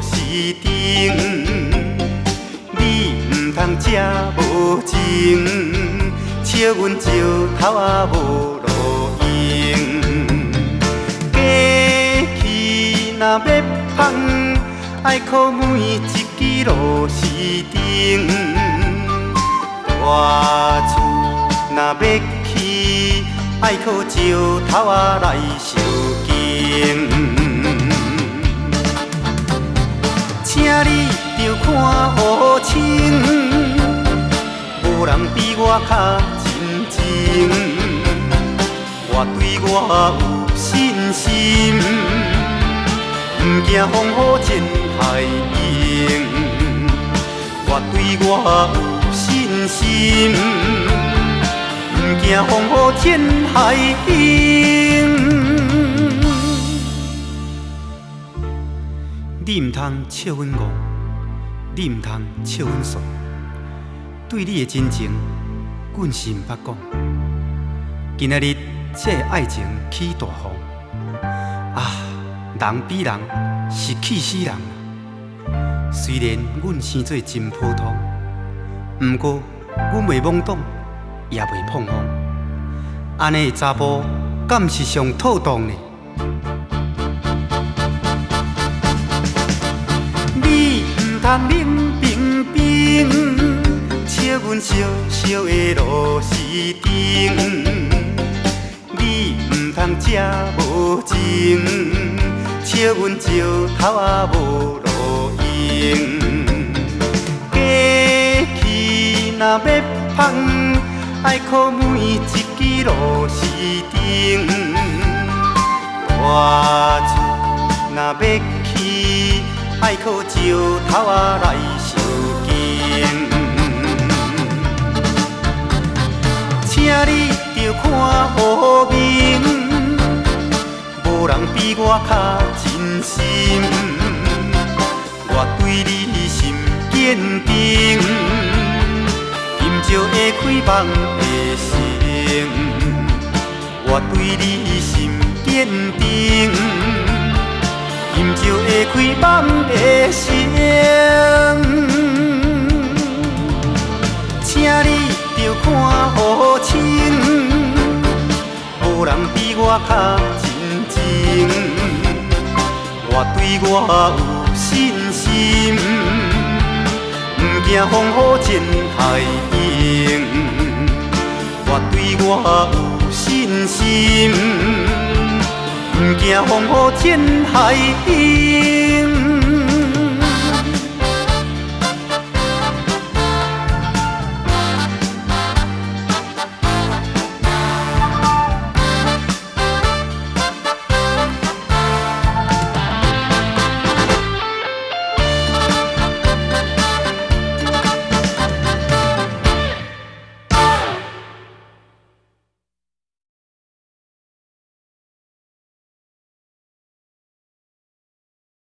是灯，你唔通这无情，笑阮石头仔无路用。过去若要芳，爱靠每一支螺丝钉。大厝若要起，爱靠石头仔来受惊。请你着看好清，无人比我较真情。我对我有信心，不惊风雨天海涌。我对我有信心，不惊风雨天海涌。你唔通笑阮戆，你唔通笑阮傻。对你的真情，阮是唔捌讲。今仔日这个爱情起大雨啊！人比人是气死人。虽然阮生做真普通，不过阮袂懵懂，也袂碰风。安尼的查甫，敢是上妥当呢？你唔通冷冰冰，笑阮烧烧的螺丝钉。你唔通这无情，笑阮石头仔无路用。过去若要芳，爱靠每一支螺丝钉。大厝若要起，爱靠石头仔来受惊。请你着看好明，无人比我较真心。我对你心坚定，今朝会开梦的醒。我对你心坚定，今朝会开梦的醒。请你着看好清，无人比我较真情。我对我有信心，不惊风雨天海涌。我对我有信心，不惊风雨天海涌。